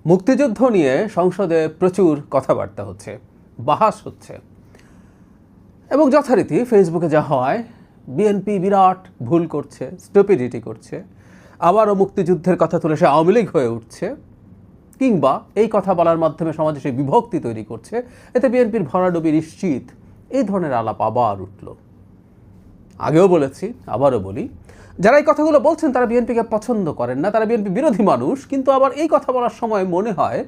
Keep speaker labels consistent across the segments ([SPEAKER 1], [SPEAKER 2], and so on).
[SPEAKER 1] মুক্তিযুদ্ধ নিয়ে সংসদে প্রচুর কথাবার্তা হচ্ছে, বাহাস হচ্ছে এবং যথারীতি ফেসবুকে যা হয়, বিএনপি বিরাট ভুল করছে, স্টুপিডিটি করছে, আবারও মুক্তিযুদ্ধের কথা তুলে সে আওয়ামী লীগ হয়ে উঠছে, কিংবা এই কথা বলার মাধ্যমে সমাজে সে বিভক্তি তৈরি করছে, এতে বিএনপির ভরাডুবি নিশ্চিত। এই ধরনের আলাপ আবার উঠল। আগেও বলেছি, আবারও বলি, যারা এই কথাগুলো বলছেন তারা বিএনপিকে পছন্দ করেন না, তারা বিএনপি বিরোধী মানুষ, কিন্তু আবার এই কথা বলার সময় মনে হয়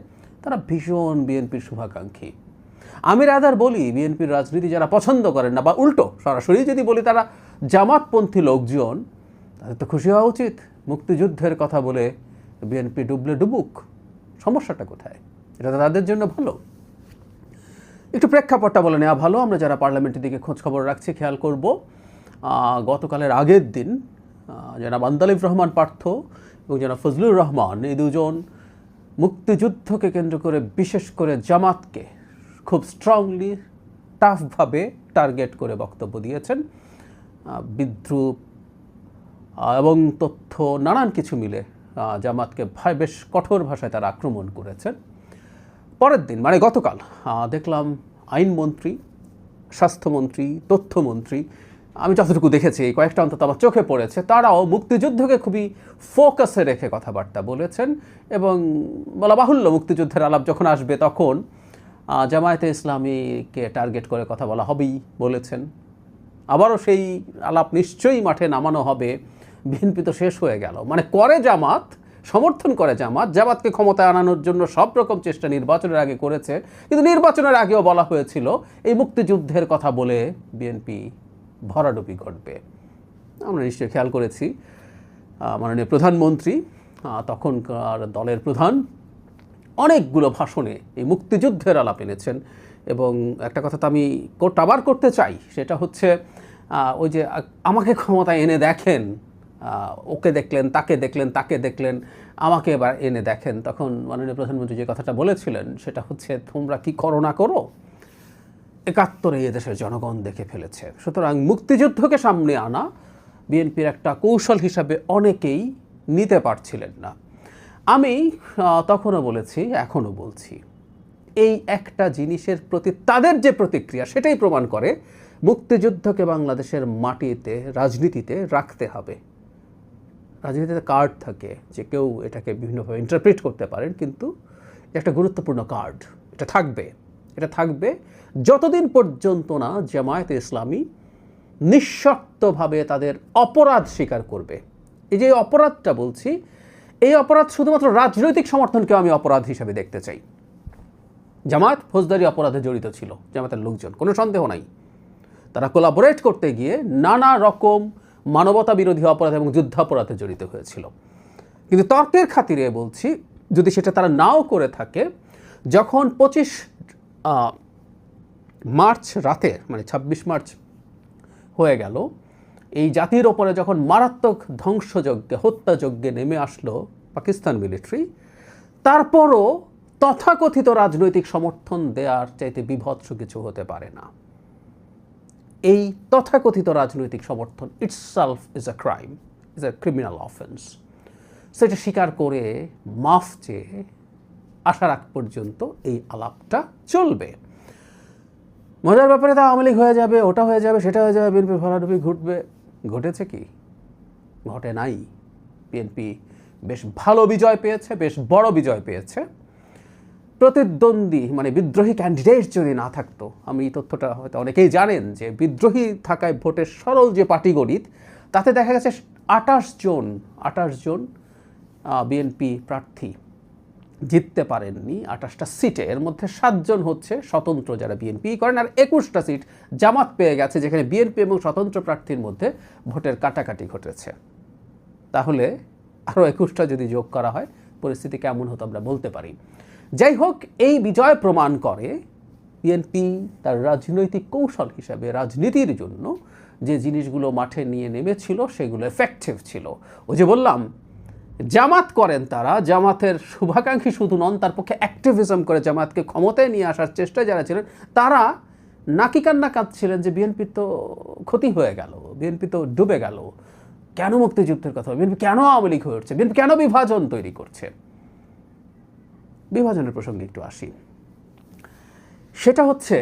[SPEAKER 1] তারা ভীষণ বিএনপির শুভাকাঙ্ক্ষী। আমি রাদার বলি, বিএনপির রাজনীতি যারা পছন্দ করেন না, বা উল্টো সরাসরি যদি বলি তারা জামাতপন্থী লোকজন, তাদের তো খুশি হওয়া উচিত। মুক্তিযুদ্ধের কথা বলে বিএনপি ডুবলে ডুবুক, সমস্যাটা কোথায়? এটা তো তাদের জন্য ভালো। একটু প্রেক্ষাপটটা বলে নেওয়া ভালো। আমরা যারা পার্লামেন্টের দিকে খোঁজ খবর রাখছি খেয়াল করব, গতকালের আগের দিন জনাব আন্দালিব রহমান পার্থ এবং জনাব ফজলুর রহমান, এই দুজন মুক্তিযুদ্ধকে কেন্দ্র করে বিশেষ করে জামাতকে খুব স্ট্রংলি, টাফভাবে টার্গেট করে বক্তব্য দিয়েছেন। বিদ্রুপ এবং তথ্য নানান কিছু মিলে জামাতকে বেশ কঠোর ভাষায় তারা আক্রমণ করেছেন। পরের দিন মানে গতকাল দেখলাম আইনমন্ত্রী, স্বাস্থ্যমন্ত্রী, তথ্যমন্ত্রী, আমি যতটুকু দেখেছি কয়েকটা অন্তত আমার চোখে পড়েছে, তারাও মুক্তিযুদ্ধকে খুবই ফোকাসে রেখে কথাবার্তা বলেছেন। এবং বলা বাহুল্য, মুক্তিযুদ্ধের আলাপ যখন আসবে তখন জামায়াতে ইসলামীকে টার্গেট করে কথা বলা হবেই বলেছেন। আবারও সেই আলাপ নিশ্চয়ই মাঠে নামানো হবে। বিএনপি তো শেষ হয়ে গেল, মানে করে জামাত, সমর্থন করে জামাত, জামাতকে ক্ষমতায় আনানোর জন্য সব রকম চেষ্টা নির্বাচনের আগে করেছে, কিন্তু নির্বাচনের আগেও বলা হয়েছিল এই মুক্তিযুদ্ধের কথা বলে বিএনপি ভরাডুবি ঘটবে। আমরা নিশ্চয়ই খেয়াল করেছি মাননীয় প্রধানমন্ত্রী, তখনকার দলের প্রধান, অনেকগুলো ভাষণে এই মুক্তিযুদ্ধের আলাপ এনেছেন। এবং একটা কথা তো আমি আবার করতে চাই, সেটা হচ্ছে ওই যে আমাকে ক্ষমতায় এনে দেখেন, ওকে দেখলেন, তাকে দেখলেন, তাকে দেখলেন, আমাকে এবার এনে দেখেন। তখন মাননীয় প্রধানমন্ত্রী যে কথাটা বলেছিলেন সেটা হচ্ছে, তোমরা কি করো না করো, ৭১ এদেশের জনগণ দেখে ফেলেছে। সুতরাং মুক্তিযুদ্ধকে সামনে আনা বিএনপির একটা কৌশল হিসাবে অনেকেই নিতে পারছিলেন না। আমি তখনও বলেছি, এখনও বলছি, এই একটা জিনিসের প্রতি তাদের যে প্রতিক্রিয়া সেটাই প্রমাণ করে মুক্তিযুদ্ধকে বাংলাদেশের মাটিতে, রাজনীতিতে রাখতে হবে। রাজনীতিতে কার্ড থাকে, যে কেউ এটাকে বিভিন্নভাবে ইন্টারপ্রিট করতে পারেন, কিন্তু একটা গুরুত্বপূর্ণ কার্ড, এটা থাকবে। এটা থাকবে যতদিন পর্যন্ত না জামায়াতে ইসলামী নিঃশর্তভাবে তাদের অপরাধ স্বীকার করবে। এই যে অপরাধটা বলছি, এই অপরাধ শুধুমাত্র রাজনৈতিক সমর্থনকেও আমি অপরাধ হিসাবে দেখতে চাই। জামায়াত ফৌজদারি অপরাধে জড়িত ছিল, জামায়াতের লোকজন, কোনো সন্দেহ নাই। তারা কোলাবোরেট করতে গিয়ে নানা রকম মানবতা বিরোধী অপরাধ এবং যুদ্ধাপরাধে জড়িত হয়েছিল। কিন্তু তর্কের খাতিরে বলছি, যদি সেটা তারা নাও করে থাকে, যখন 25 মার্চ রাতে, মানে 26 মার্চ হয়ে গেল, এই জাতির ওপরে যখন মারাত্মক ধ্বংসযজ্ঞে, হত্যাযজ্ঞে নেমে আসলো পাকিস্তান মিলিটারি, তারপরও তথাকথিত রাজনৈতিক সমর্থন দেওয়ার চাইতে বিভৎস কিছু হতে পারে না। এই তথাকথিত রাজনৈতিক সমর্থন itself is a crime, is a criminal offence. সেটা স্বীকার করে মাফ চেয়ে আসার আগ পর্যন্ত এই আলাপটা চলবে। মজার ব্যাপারে তা আওয়ামী লীগ হয়ে যাবে, ওটা হয়ে যাবে, সেটা হয়ে যাবে, বিএনপি ভরাডুবি ঘটবে। ঘটেছে কি? ঘটে নাই। বিএনপি বেশ ভালো বিজয় পেয়েছে, বেশ বড় বিজয় পেয়েছে। প্রতিদ্বন্দ্বী মানে বিদ্রোহী ক্যান্ডিডেট যদি না থাকতো, আমি এই তথ্যটা হয়তো অনেকেই জানেন যে বিদ্রোহী থাকায় ভোটের সরল যে পাটিগণিত, তাতে দেখা গেছে 28 জন বিএনপি প্রার্থী জিততে পারেননি 28টা সিটে। এর মধ্যে 7 জন হচ্ছে স্বতন্ত্র, যারা বিএনপি করেন, আর 21টা সিট জামাত পেয়ে গেছে, যেখানে বিএনপি এবং স্বতন্ত্র প্রার্থীর মধ্যে ভোটের কাটাকাটি ঘটেছে। তাহলে আরও 21টা যদি যোগ করা হয়, পরিস্থিতি কেমন হতো আমরা বলতে পারি। যাই হোক, এই বিজয় প্রমাণ করে বিএনপি তার রাজনৈতিক কৌশল হিসাবে রাজনীতির জন্য যে জিনিসগুলো মাঠে নিয়ে নেমেছিল সেগুলো এফেক্টিভ ছিল। ওই যে বললাম, জামাত করেন তারা, জামাতের শুভাকাঙ্ক্ষী শুধু নন, তার পক্ষে অ্যাক্টিভিজম করে জামাতকে ক্ষমতায় নিয়ে আসার চেষ্টায় যারা ছিলেন, তারা নাকি কান্না কাঁদছিলেন যে বিএনপি তো ক্ষতি হয়ে গেল, বিএনপি তো ডুবে গেল, কেন মুক্তিযুদ্ধের কথা, বিএনপি কেন আওয়ামী লীগ হয়ে উঠছে, বিএনপি কেন বিভাজন তৈরি করছে। বিভাজনের প্রসঙ্গে একটু আসি। সেটা হচ্ছে,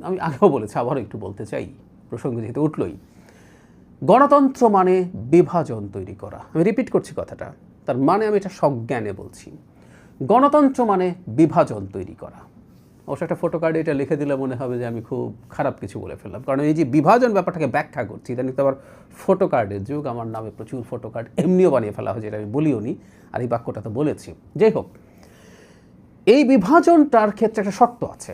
[SPEAKER 1] আমি আগেও বলেছি, আবারও একটু বলতে চাই, প্রসঙ্গ যেহেতু উঠলই, গণতন্ত্র মানে বিভাজন তৈরি করা। আমি রিপিট করছি কথাটা, তার মানে আমি এটা সজ্ঞানে বলছি। গণতন্ত্র মানে বিভাজন তৈরি করা। অবশ্য একটা ফটো কার্ডে এটা লিখে দিলে মনে হবে যে আমি খুব খারাপ কিছু বলে ফেললাম, কারণ এই যে বিভাজন ব্যাপারটাকে ব্যাখ্যা করছি, এটা নিয়ে তো আবার ফটো কার্ডের যুগ, আমার নামে প্রচুর ফটো কার্ড এমনিও বানিয়ে ফেলা হয়, যেটা আমি বলিও নি, আর এই বাক্যটা তো বলেছি। যাই হোক, এই বিভাজনটার ক্ষেত্রে একটা শর্ত আছে।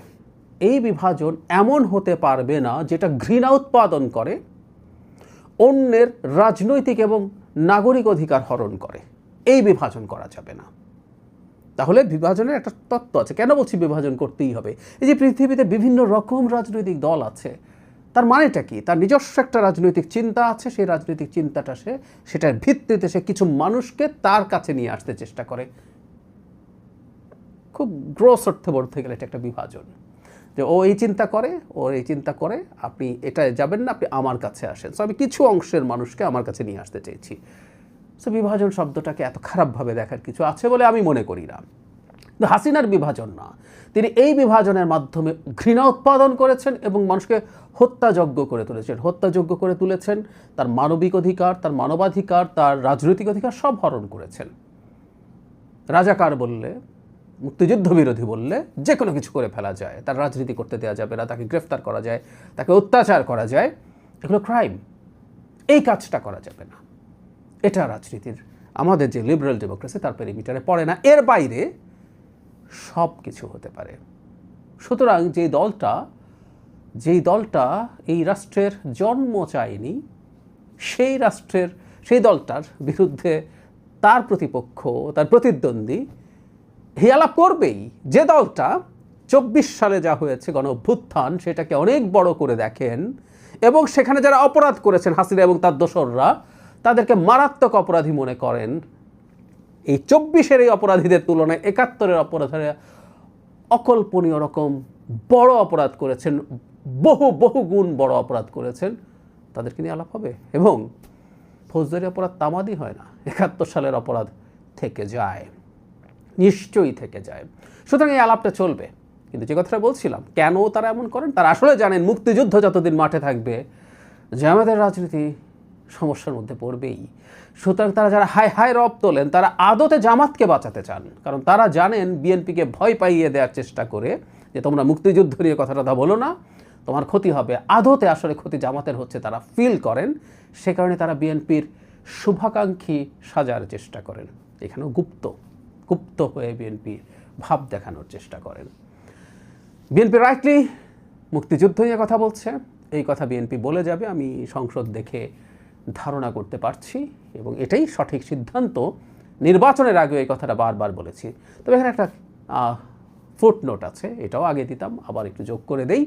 [SPEAKER 1] এই বিভাজন এমন হতে পারবে না যেটা ঘৃণা উৎপাদন করে, অন্যের রাজনৈতিক এবং নাগরিক অধিকার হরণ করে। এই বিভাজন করা যাবে না। তাহলে বিভাজনের একটা তত্ত্ব আছে। কেন বলছি বিভাজন করতেই হবে? এই যে পৃথিবীতে বিভিন্ন রকম রাজনৈতিক দল আছে, তার মানেটা কি? তার নিজস্ব একটা রাজনৈতিক চিন্তা আছে, সেই রাজনৈতিক চিন্তাটা সেটার ভিত্তিতে সে কিছু মানুষকে তার কাছে নিয়ে আসতে চেষ্টা করে। খুব গ্রস অর্থে বলতে গেলে এটা একটা বিভাজন, যে ও এই চিন্তা করে, ওর এই চিন্তা করে, আপনি এটা যাবেন না, আপনি আমার কাছে আসেন। সো আমি কিছু অংশের মানুষকে আমার কাছে নিয়ে আসতে চেয়েছি। সো বিভাজন শব্দটাকে এত খারাপভাবে দেখার কিছু আছে বলে আমি মনে করি না। কিন্তু হাসিনার বিভাজন না, তিনি এই বিভাজনের মাধ্যমে ঘৃণা উৎপাদন করেছেন এবং মানুষকে হত্যাযোগ্য করে তুলেছেন। হত্যাযোগ্য করে তুলেছেন, তার মানবিক অধিকার, তার মানবাধিকার, তার রাজনৈতিক অধিকার সব হরণ করেছেন। রাজাকার বললে, মুক্তিযুদ্ধ বিরোধী বললে যে কোনো কিছু করে ফেলা যায়, তার রাজনীতি করতে দেওয়া যাবে না, তাকে গ্রেফতার করা যায়, তাকে অত্যাচার করা যায়, এগুলো ক্রাইম। এই কাজটা করা যাবে না। এটা রাজনীতির, আমাদের যে লিবারেল ডেমোক্রেসি তার পেরিমিটারে পড়ে না। এর বাইরে সব কিছু হতে পারে। সুতরাং যেই দলটা এই রাষ্ট্রের জন্ম চায়নি, সেই দলটার বিরুদ্ধে তার প্রতিপক্ষ, তার প্রতিদ্বন্দ্বী হিয়ালাপ করবেই। যে দলটা 24 সালে যা হয়েছে গণ অভ্যুত্থান, সেটাকে অনেক বড় করে দেখেন এবং সেখানে যারা অপরাধ করেছেন, হাসিনা এবং তার দোসররা, তাদেরকে মারাত্মক অপরাধী মনে করেন। এই 24-এর এই অপরাধীদের তুলনায় 71-এর অপরাধীরা অকল্পনীয় রকম বড় অপরাধ করেছেন, বহু গুণ বড় অপরাধ করেছেন, তাদেরকে নিয়ে আলাপ হবে। এবং ফৌজদারি অপরাধ তামাদি হয় না, 71 সালের অপরাধ থেকে যায়, নিশ্চয়ই থেকে যায়। সুতরাং এই আলাপটা চলবে। কিন্তু যে কথাটা বলছিলাম, কেন তারা এমন করেন, তারা আসলে জানেন মুক্তিযুদ্ধ যতদিন মাঠে থাকবে, জামায়াতের রাজনীতি সমস্যার মধ্যে পড়বেই। সুতরাং তারা যারা হাই হাই রব তোলেন, তারা আদতে জামাতকে বাঁচাতে চান, কারণ তারা জানেন বিএনপিকে ভয় পাইয়ে দেওয়ার চেষ্টা করে যে তোমরা মুক্তিযুদ্ধ নিয়ে কথাটা বলো না, তোমার ক্ষতি হবে। আদতে আসলে ক্ষতি জামাতের হচ্ছে, তারা ফিল করেন। সে কারণে তারা বিএনপির শুভাকাঙ্ক্ষী সাজার চেষ্টা করেন। এখানেও গুপ্ত হয়ে বিএনপি ভাব দেখানোর চেষ্টা করেন। বিএনপি রাইটলি মুক্তিযুদ্ধ নিয়ে কথা বলছে, এই কথা বিএনপি বলে যাবে, আমি সংসদ দেখে ধারণা করতে পারছি, এবং এটাই সঠিক সিদ্ধান্ত। নির্বাচনের আগে এই কথাটা বারবার বলেছি। তবে এখানে একটা ফুটনোট আছে, এটাও আগে দিতাম, আবার একটু যোগ করে দেই।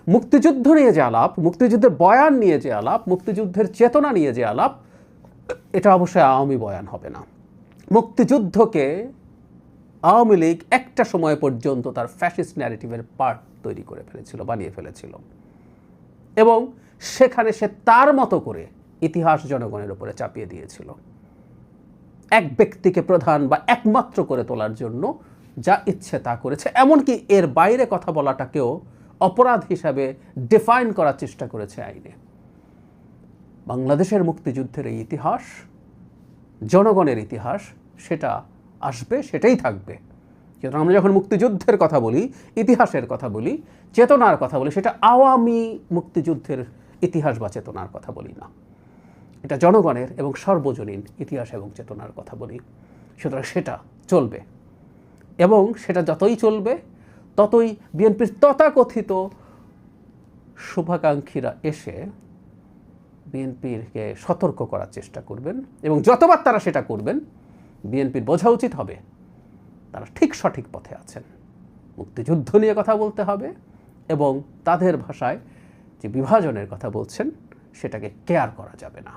[SPEAKER 1] মুক্তিযুদ্ধ নিয়ে যে আলাপ, মুক্তিযুদ্ধের বয়ান নিয়ে যে আলাপ, মুক্তিযুদ্ধের চেতনা নিয়ে যে আলাপ, এটা অবশ্যই আওয়ামী বয়ান হবে না। মুক্তিযুদ্ধকে আওয়ামী লীগ একটা সময় পর্যন্ত তার ফ্যাসিস্ট ন্যারেটিভের পার্ট তৈরি করে ফেলেছিল, বানিয়ে ফেলেছিল, এবং সেখানে সে তার মতো করে ইতিহাস জনগণের উপরে চাপিয়ে দিয়েছিল, এক ব্যক্তিকে প্রধান বা একমাত্র করে তোলার জন্য যা ইচ্ছে তা করেছে। এমনকি এর বাইরে কথা বলাটাকেও অপরাধ হিসাবে ডিফাইন করার চেষ্টা করেছে আইনে। বাংলাদেশের মুক্তিযুদ্ধের এই ইতিহাস, জনগণের ইতিহাস, সেটা আসবে, সেটাই থাকবে। সুতরাং আমরা যখন মুক্তিযুদ্ধের কথা বলি, ইতিহাসের কথা বলি, চেতনার কথা বলি, সেটা আওয়ামী মুক্তিযুদ্ধের ইতিহাস বা চেতনার কথা বলি না, এটা জনগণের এবং সর্বজনীন ইতিহাস এবং চেতনার কথা বলি। সুতরাং সেটা চলবে, এবং সেটা যতই চলবে ততই বিএনপির তথাকথিত শুভাকাঙ্ক্ষীরা এসে বিএনপিকে সতর্ক করার চেষ্টা করবেন, এবং যতবার তারা সেটা করবেন, বিএনপির বোঝা উচিত হবে তারা ঠিক সঠিক পথে আছেন। মুক্তিযুদ্ধ নিয়ে কথা বলতে হবে, এবং তাদের ভাষায় যে বিভাজনের কথা বলছেন সেটাকে কেয়ার করা যাবে না।